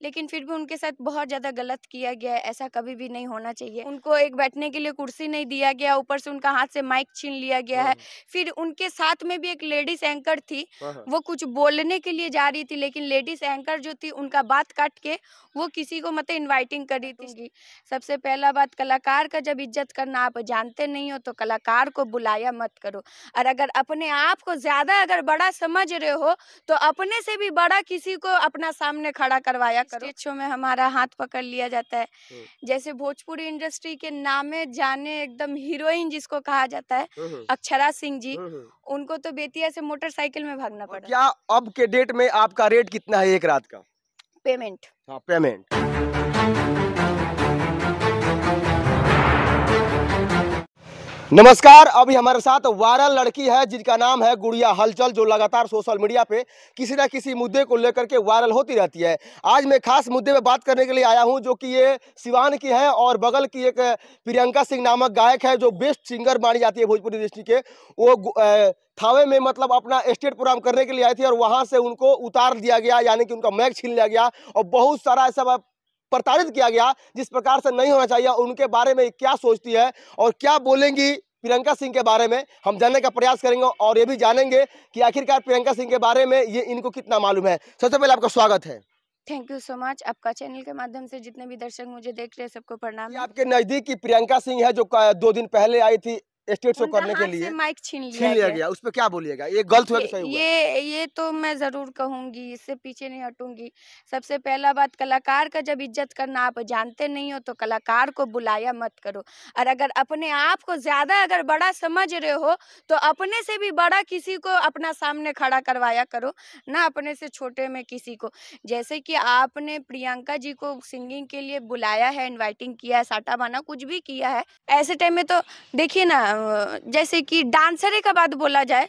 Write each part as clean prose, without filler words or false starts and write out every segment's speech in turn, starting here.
लेकिन फिर भी उनके साथ बहुत ज़्यादा गलत किया गया है, ऐसा कभी भी नहीं होना चाहिए। उनको एक बैठने के लिए कुर्सी नहीं दिया गया, ऊपर से उनका हाथ से माइक छीन लिया गया है। फिर उनके साथ में भी एक लेडीज़ एंकर थी, वो कुछ बोलने के लिए जा रही थी, लेकिन लेडीज़ एंकर जो थी उनका बात काट के वो किसी को मतलब इनवाइटिंग कर रही थी। सबसे पहला बात, कलाकार का जब इज़्ज़त करना आप जानते नहीं हो तो कलाकार को बुलाया मत करो। और अगर अपने आप को ज़्यादा अगर बड़ा समझ रहे हो तो अपने से भी बड़ा किसी को अपना सामने खड़ा करवाया करो। स्टेज शो में हमारा हाथ पकड़ लिया जाता है। जैसे भोजपुरी इंडस्ट्री के नामे जाने एकदम हीरोइन जिसको कहा जाता है, अक्षरा सिंह जी, उनको तो बेतिया से मोटरसाइकिल में भागना पड़ा। क्या अब के डेट में आपका रेट कितना है एक रात का? पेमेंट। हाँ, पेमेंट। नमस्कार, अभी हमारे साथ वायरल लड़की है जिसका नाम है गुड़िया हलचल, जो लगातार सोशल मीडिया पे किसी ना किसी मुद्दे को लेकर के वायरल होती रहती है। आज मैं खास मुद्दे पे बात करने के लिए आया हूं, जो कि ये सिवान की है और बगल की एक प्रियंका सिंह नामक गायक है जो बेस्ट सिंगर मानी जाती है भोजपुरी इंडस्ट्री के। वो थावे में मतलब अपना स्टेज प्रोग्राम करने के लिए आई थी और वहां से उनको उतार दिया गया, यानी कि उनका माइक छीन लिया गया और बहुत सारा ऐसा प्रताड़ित किया गया जिस प्रकार से नहीं होना चाहिए। उनके बारे में क्या सोचती है और क्या बोलेंगी प्रियंका सिंह के बारे में हम जानने का प्रयास करेंगे और ये भी जानेंगे कि आखिरकार प्रियंका सिंह के बारे में ये इनको कितना मालूम है। सबसे पहले आपका स्वागत है। Thank you so much. आपका चैनल के माध्यम से जितने भी दर्शक मुझे देख रहे हैं सबको प्रणाम है। आपके नजदीक की प्रियंका सिंह है जो 2 दिन पहले आई थी स्टेज शो करने के लिए, माइक छीन लिया गया, उस पर क्या बोलिएगा? ये गलत हुआ कि सही हुआ? ये तो मैं जरूर कहूंगी, इससे पीछे नहीं हटूंगी। सबसे पहला बात, कलाकार का जब इज्जत करना आप जानते नहीं हो तो कलाकार को बुलाया मत करो। और अगर अपने आप को ज्यादा अगर बड़ा समझ रहे हो तो अपने से भी बड़ा किसी को अपना सामने खड़ा करवाया करो, ना अपने से छोटे में किसी को। जैसे कि आपने प्रियंका जी को सिंगिंग के लिए बुलाया है, इन्वाइटिंग किया है, साटा बाना कुछ भी किया है, ऐसे टाइम में तो देखिए ना, जैसे कि डांसरे का बात बोला जाए,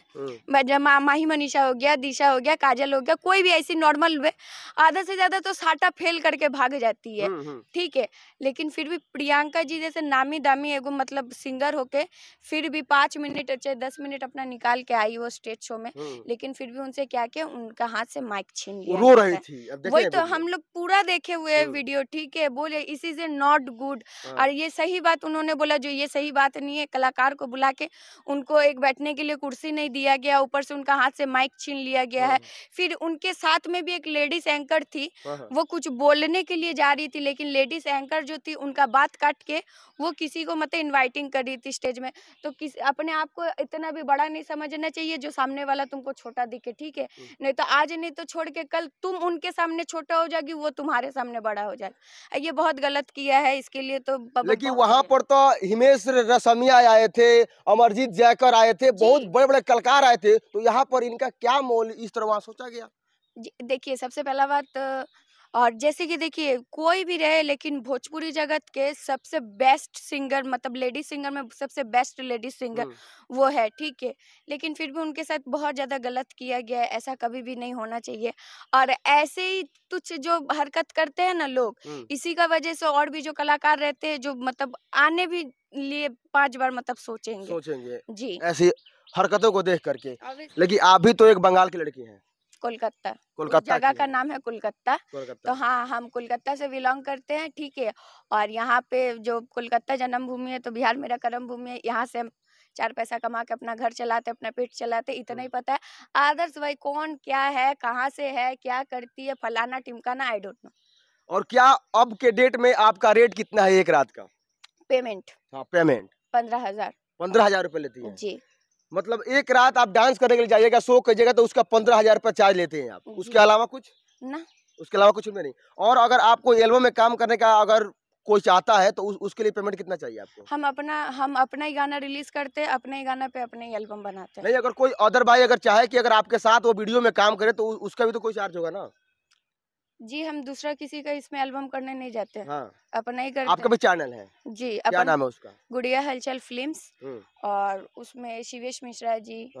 माही मनीषा हो गया, दिशा हो गया, काजल हो गया, कोई भी ऐसी नॉर्मल वे आधा से ज्यादा तो साटा फेल करके भाग जाती है, ठीक है। लेकिन फिर भी प्रियंका जी जैसे नामी दामी एगो मतलब सिंगर होके फिर भी 5 मिनट चाहे 10 मिनट अपना निकाल के आई वो स्टेज शो में, लेकिन फिर भी उनसे क्या किया, उनका हाथ से माइक छीन लिया, रो रही थी। अब वही तो हम लोग पूरा देखे हुए वीडियो, ठीक है। बोले इसी से नॉट गुड, और ये सही बात उन्होंने बोला, जो ये सही बात नहीं है। कलाकार को बुला के उनको एक बैठने के लिए कुर्सी नहीं दिया गया, ऊपर से उनका हाथ से माइक छीन लिया गया है। फिर उनके साथ में भी एक लेडीज एंकर थी, वो कुछ बोलने के लिए जा रही थी, लेकिन लेडीज एंकर जो थी उनका बात काट के वो किसी को मतलब इनवाइटिंग कर रही थी स्टेज में। तो अपने आप को इतना भी बड़ा नहीं समझना चाहिए जो सामने वाला तुमको छोटा दिखे, ठीक है। नहीं तो आज नहीं तो छोड़ के कल तुम उनके सामने छोटा हो जाएगी, वो तुम्हारे सामने बड़ा हो जाएगा। ये बहुत गलत किया है, इसके लिए तो लेकिन वहां पर तो हिमेश रेशमिया आए थे, अमरजीत जयकर आए थे, बहुत बड़े बड़े कलाकार आए थे, तो यहाँ पर इनका क्या मोल इस तरह वहां सोचा गया? देखिए सबसे पहला बात, और जैसे कि देखिए कोई भी रहे, लेकिन भोजपुरी जगत के सबसे बेस्ट सिंगर मतलब लेडीज सिंगर में सबसे बेस्ट लेडीज सिंगर वो है, ठीक है। लेकिन फिर भी उनके साथ बहुत ज़्यादा गलत किया गया है, ऐसा कभी भी नहीं होना चाहिए। और ऐसे ही तुच्छ जो हरकत करते हैं ना लोग, इसी का वजह से और भी जो कलाकार रहते हैं जो मतलब आने भी लिए 5 बार मतलब सोचेंगे जी, ऐसी हरकतों को देख करके। लेकिन आप भी तो एक बंगाल की लड़की हैं। कोलकाता जगह का नाम है कोलकाता। तो हाँ, हम कोलकाता से बिलोंग करते हैं, ठीक है। और यहाँ पे जो कोलकाता जन्मभूमि है तो बिहार मेरा कर्म भूमि है। यहाँ से हम 4 पैसा कमा के अपना घर चलाते, अपना पेट चलाते, इतना ही पता है। आदर्श भाई कौन क्या है, कहाँ से है, क्या करती है, फलाना टिमकाना, आई डोंट नो। और क्या अब के डेट में आपका रेट कितना है एक रात का? पेमेंट। हाँ, पेमेंट 15,000। 15,000 रुपए लेती है जी। मतलब एक रात आप डांस करने के लिए जाइएगा, शो कीजिएगा तो उसका 15,000 रुपए चार्ज लेते हैं आप, उसके अलावा कुछ ना, उसके अलावा कुछ नहीं। और अगर आपको एल्बम में काम करने का अगर कोई चाहता है तो उसके लिए पेमेंट कितना चाहिए आपको? हम अपना ही गाना रिलीज करते हैं, अपने ही गाना पे अपने ही एल्बम बनाते हैं। नहीं, अगर कोई अदर भाई अगर चाहे कि अगर आपके साथ वो वीडियो में काम करे तो उसका भी तो कोई चार्ज होगा ना? जी, हम दूसरा किसी का इसमें एल्बम करने नहीं जाते, हाँ, अपना ही करते आपका भी चैनल है? जी, क्या नाम है उसका? गुड़िया हलचल फिल्म्स। और उसमें शिवेश मिश्रा जी,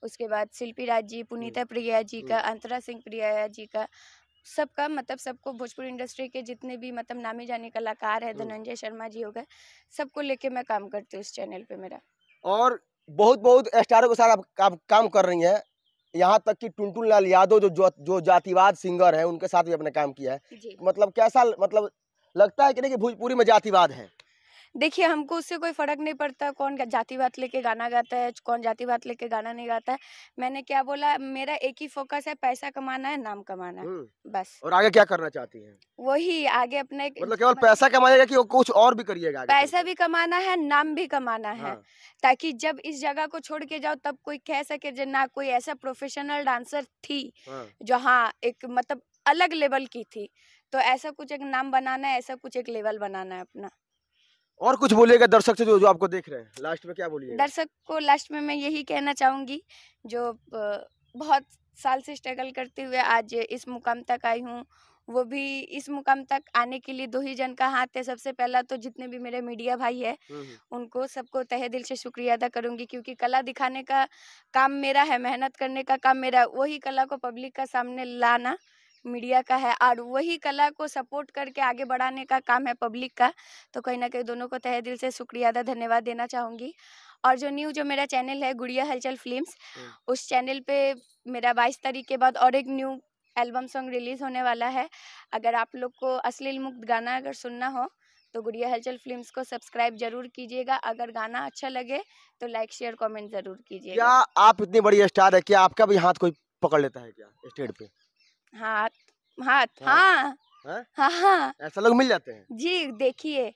उसके बाद शिल्पी राज जी, पुनीता प्रिया जी का, अंतरा सिंह प्रिया जी का, सबका मतलब सबको भोजपुरी इंडस्ट्री के जितने भी मतलब नामी जाने कलाकार है, धनंजय शर्मा जी हो गए, सबको लेके मैं काम करती हूँ इस चैनल पे मेरा। और बहुत बहुत स्टारों के साथ आप काम कर रही हैं, यहाँ तक कि टुनटुन लाल यादव जो जातिवाद सिंगर है उनके साथ भी अपने काम किया है। जी। मतलब कैसा मतलब लगता है कि नहीं कि भोजपुरी में जातिवाद है? देखिए, हमको उससे कोई फ़र्क नहीं पड़ता कौन जाति-बात लेके गाना गाता है, कौन जाति-बात लेके गाना नहीं गाता है। मैंने क्या बोला, मेरा एक ही फ़ोकस है, पैसा कमाना है, नाम कमाना है, बस। और आगे क्या करना चाहती हैं? वही आगे अपना एक मतलब केवल पैसा कमाइएगा कि कुछ और भी करिएगा आगे पैसा चलकर? भी कमाना है, नाम भी कमाना है, हाँ। ताकि जब इस जगह को छोड़ के जाओ तब कोई कह सके जो ना कोई ऐसा प्रोफ़ेशनल डांसर थी, हाँ। जो हाँ, एक मतलब अलग लेवल की थी। तो ऐसा कुछ एक नाम बनाना है, ऐसा कुछ एक लेवल बनाना है अपना। और कुछ बोलिएगा दर्शक से जो आपको देख रहे हैं, लास्ट में क्या बोलिएगा? दर्शक को लास्ट में मैं यही कहना चाहूँगी, जो बहुत साल से स्ट्रगल करते हुए आज इस मुकाम तक आई हूँ, वो भी इस मुकाम तक आने के लिए 2 ही जन का हाथ है। सबसे पहला तो जितने भी मेरे मीडिया भाई हैं, उनको सबको तहे दिल से शुक्रिया अदा करूँगी, क्योंकि कला दिखाने का काम मेरा है, मेहनत करने का काम मेरा है। वही कला को पब्लिक का सामने लाना मीडिया का है, और वही कला को सपोर्ट करके आगे बढ़ाने का काम है पब्लिक का। तो कहीं न कहीं दोनों को तहे दिल से शुक्रिया अदा धन्यवाद देना चाहूँगी। और जो मेरा चैनल है गुड़िया हलचल फ़िल्म्स, उस चैनल पे मेरा 22 तारीख के बाद और एक न्यू एल्बम सॉन्ग रिलीज़ होने वाला है। अगर आप लोग को अश्लील मुक्त गाना अगर सुनना हो, तो गुड़िया हलचल फ़िल्म्स को सब्सक्राइब ज़रूर कीजिएगा। अगर गाना अच्छा लगे, तो लाइक, शेयर, कमेंट ज़रूर क्या कीजिएगा। आप इतनी बड़ी स्टार है, क्या आपका भी हाथ कोई पकड़ लेता है क्या स्टेज पे? हाथ हाथ हाँ। हाँ। हैं? हाँ, हाँ। ऐसा लोग मिल जाते हैं? जी, देखिए,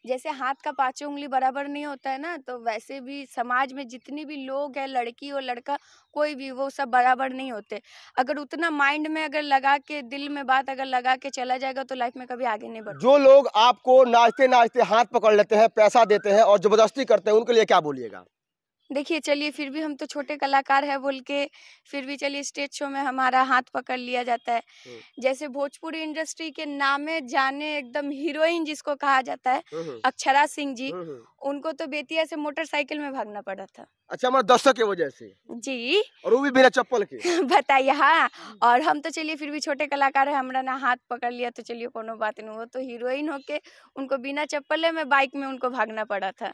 जैसे हाथ का पाँचों उँगली बराबर नहीं होता है ना, तो वैसे भी समाज में जितने भी लोग हैं, लड़की हो, लड़का, कोई भी, वो सब बराबर नहीं होते। अगर उतना माइंड में अगर लगा के, दिल में बात अगर लगा के चला जाएगा, तो लाइफ़ में कभी आगे नहीं बढ़ जो लोग आपको नाचते-नाचते हाथ पकड़ लेते हैं, पैसा देते हैं और ज़बरदस्ती करते हैं, उनके लिए क्या बोलिएगा? देखिए, चलिए फिर भी हम तो छोटे कलाकार हैं बोल के, फिर भी चलिए स्टेज शो में हमारा हाथ पकड़ लिया जाता है। हुँ। जैसे भोजपुरी इंडस्ट्री के नामे जाने एकदम हीरोइन जिसको कहा जाता है, हुँ, हुँ। अक्षरा सिंह जी, हुँ, हुँ। उनको तो बेतिया से मोटरसाइकिल में भागना पड़ा था। अच्छा मतलब दर्शक की वजह से जी। और वो भी बिना चप्पल के? बताइए, हाँ। और हम तो चलिए फिर भी छोटे कलाकार हैं, हमरा ना हाथ पकड़ लिया तो चलिए कोनो बात नहीं, वो तो हीरोइन होके उनको बिना चप्पले में बाइक में उनको भागना पड़ा था।